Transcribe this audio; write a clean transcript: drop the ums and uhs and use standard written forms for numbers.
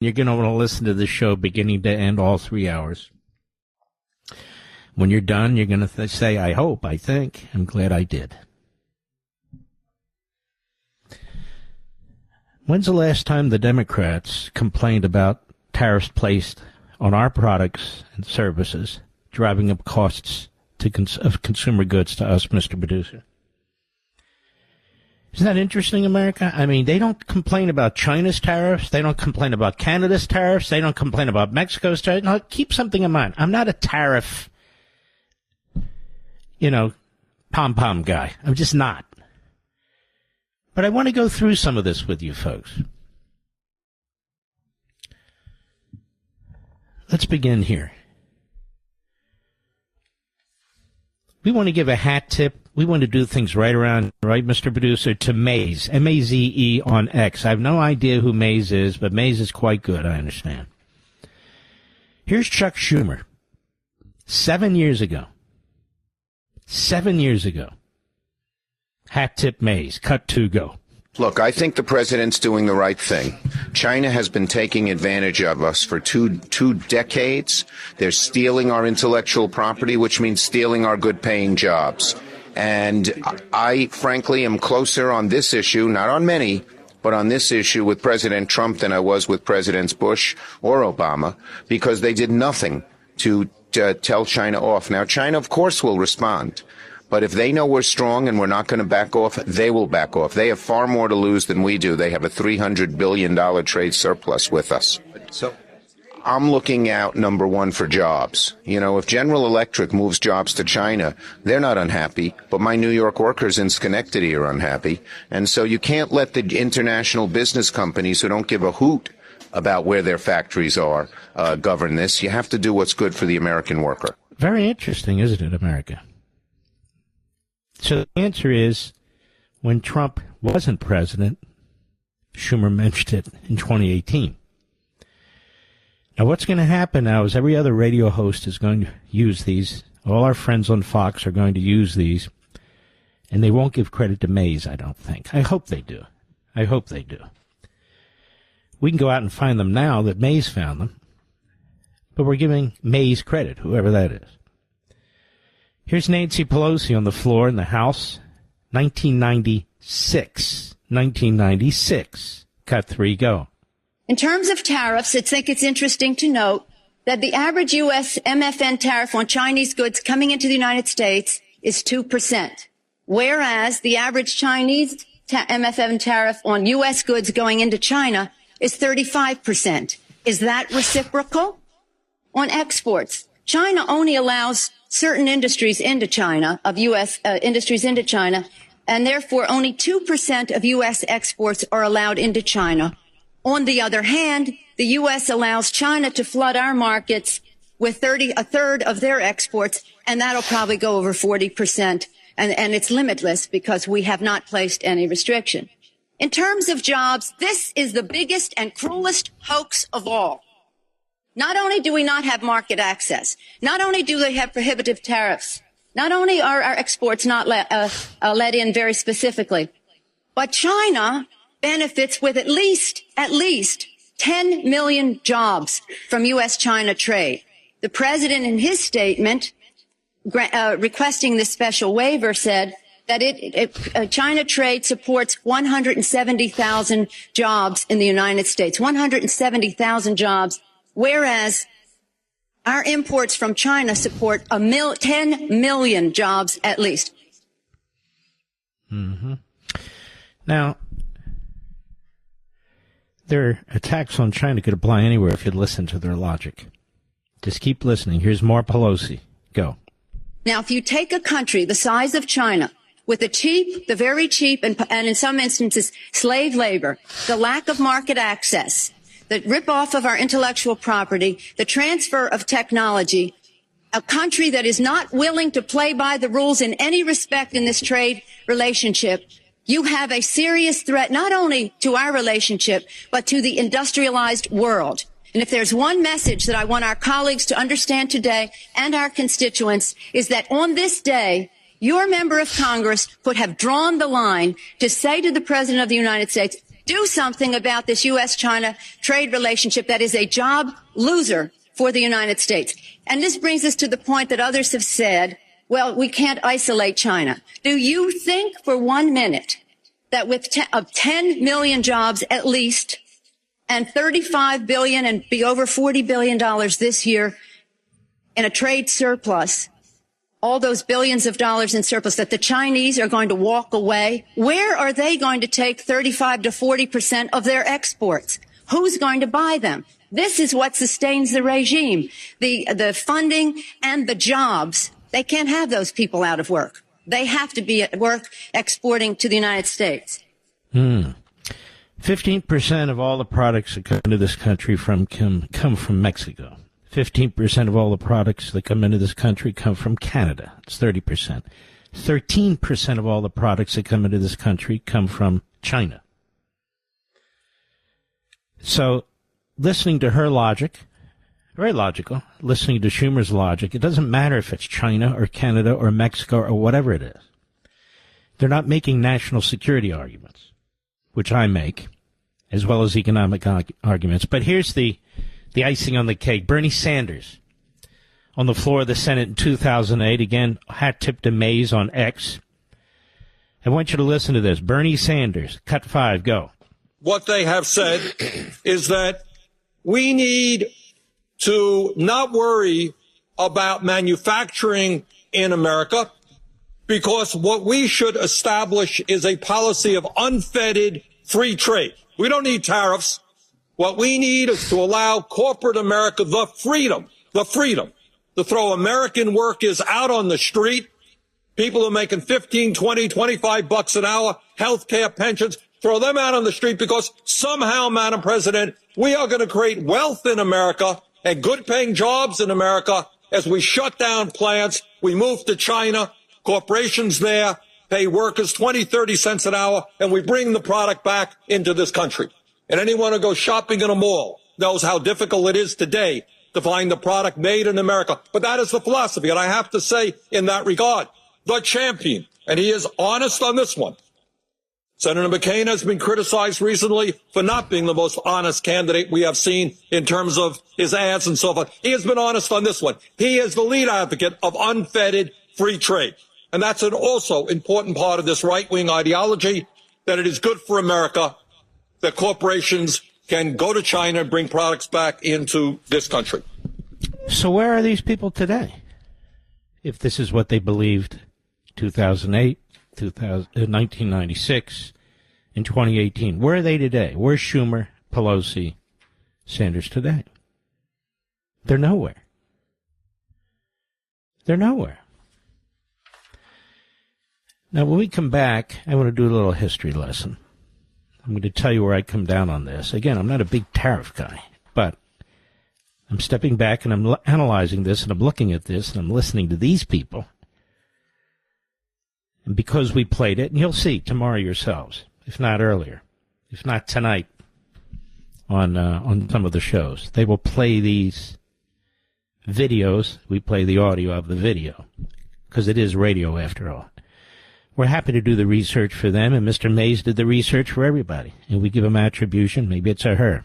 You're going to want to listen to the show beginning to end, all 3 hours. When you're done, you're going to say, I hope, I think, I'm glad I did. When's the last time the Democrats complained about tariffs placed on our products and services, driving up costs of consumer goods to us, Mr. Producer? Isn't that interesting, America? I mean, they don't complain about China's tariffs. They don't complain about Canada's tariffs. They don't complain about Mexico's tariffs. Now, keep something in mind. I'm not a tariff, pom-pom guy. I'm just not. But I want to go through some of this with you folks. Let's begin here. We want to give a hat tip. We want to do things right, Mr. Producer, to Maze, M-A-Z-E on X. I have no idea who Maze is, but Maze is quite good, I understand. Here's Chuck Schumer. 7 years ago. 7 years ago. Hat tip Maze. Cut 2, go. Look, I think the president's doing the right thing. China has been taking advantage of us for two decades. They're stealing our intellectual property, which means stealing our good-paying jobs. And I, frankly, am closer on this issue, not on many, but on this issue with President Trump than I was with Presidents Bush or Obama, because they did nothing to tell China off. Now, China, of course, will respond. But if they know we're strong and we're not going to back off, they will back off. They have far more to lose than we do. They have a $300 billion trade surplus with us. So I'm looking out, number one, for jobs. If General Electric moves jobs to China, they're not unhappy, but my New York workers in Schenectady are unhappy. And so you can't let the international business companies who don't give a hoot about where their factories are govern this. You have to do what's good for the American worker. Very interesting, isn't it, America? So the answer is, when Trump wasn't president, Schumer mentioned it in 2018. Now, what's going to happen now is every other radio host is going to use these. All our friends on Fox are going to use these, and they won't give credit to Maze, I don't think. I hope they do. I hope they do. We can go out and find them now that Maze found them, but we're giving Maze credit, whoever that is. Here's Nancy Pelosi on the floor in the House, 1996. 1996. Cut 3, go. In terms of tariffs, I think it's interesting to note that the average U.S. MFN tariff on Chinese goods coming into the United States is 2%, whereas the average Chinese MFN tariff on U.S. goods going into China is 35%. Is that reciprocal? On exports, China only allows certain industries into China, of U.S. Industries into China, and therefore only 2% of U.S. exports are allowed into China. On the other hand, the U.S. allows China to flood our markets with a third of their exports, and that'll probably go over 40%, and it's limitless because we have not placed any restriction. In terms of jobs, this is the biggest and cruelest hoax of all. Not only do we not have market access, not only do they have prohibitive tariffs, not only are our exports not let in very specifically, but China benefits with at least 10 million jobs from U.S.-China trade. The president in his statement requesting this special waiver said that China trade supports 170,000 jobs in the United States, 170,000 jobs, whereas our imports from China support 10 million jobs at least. Mm-hmm. Now, their attacks on China could apply anywhere if you'd listen to their logic. Just keep listening. Here's more Pelosi. Go. Now, if you take a country the size of China with the very cheap, and in some instances, slave labor, the lack of market access, the rip-off of our intellectual property, the transfer of technology, a country that is not willing to play by the rules in any respect in this trade relationship, you have a serious threat not only to our relationship, but to the industrialized world. And if there's one message that I want our colleagues to understand today and our constituents is that on this day, your member of Congress could have drawn the line to say to the President of the United States, Do something about this U.S.-China trade relationship that is a job loser for the United States. And this brings us to the point that others have said, well, we can't isolate China. Do you think for 1 minute that with 10 million jobs at least and $35 billion and be over $40 billion this year in a trade surplus, all those billions of dollars in surplus, that the Chinese are going to walk away? Where are they going to take 35 to 40% of their exports? Who's going to buy them? This is what sustains the regime. The funding and the jobs. They can't have those people out of work. They have to be at work exporting to the United States. 15% of all the products that come into this country come from Mexico. 15% of all the products that come into this country come from Canada. It's 30%. 13% of all the products that come into this country come from China. So, listening to her logic, very logical, listening to Schumer's logic, it doesn't matter if it's China or Canada or Mexico or whatever it is. They're not making national security arguments, which I make, as well as economic arguments. But here's the icing on the cake. Bernie Sanders, on the floor of the Senate in 2008, again, hat-tip to Mays on X. I want you to listen to this. Bernie Sanders, cut 5, go. What they have said is that we need to not worry about manufacturing in America, because what we should establish is a policy of unfettered free trade. We don't need tariffs. What we need is to allow corporate America the freedom to throw American workers out on the street, people who are making 15, 20, 25 bucks an hour, health care, pensions, throw them out on the street, because somehow, Madam President, we are going to create wealth in America and good-paying jobs in America as we shut down plants, we move to China, corporations there pay workers 20, 30 cents an hour, and we bring the product back into this country. And anyone who goes shopping in a mall knows how difficult it is today to find the product made in America. But that is the philosophy. And I have to say, in that regard, the champion, and he is honest on this one. Senator McCain has been criticized recently for not being the most honest candidate we have seen in terms of his ads and so forth. He has been honest on this one. He is the lead advocate of unfettered free trade. And that's an also important part of this right-wing ideology, that it is good for America that corporations can go to China and bring products back into this country. So where are these people today? If this is what they believed 2008, 1996, in 2018. Where are they today? Where's Schumer, Pelosi, Sanders today? They're nowhere. They're nowhere. Now, when we come back, I want to do a little history lesson. I'm going to tell you where I come down on this. Again, I'm not a big tariff guy, but I'm stepping back and I'm analyzing this, and I'm looking at this, and I'm listening to these people. And because we played it, and you'll see tomorrow yourselves, if not earlier, if not tonight, on some of the shows, they will play these videos. We play the audio of the video, because it is radio after all. We're happy to do the research for them, and Mr. Mays did the research for everybody. And we give him attribution. Maybe it's a her.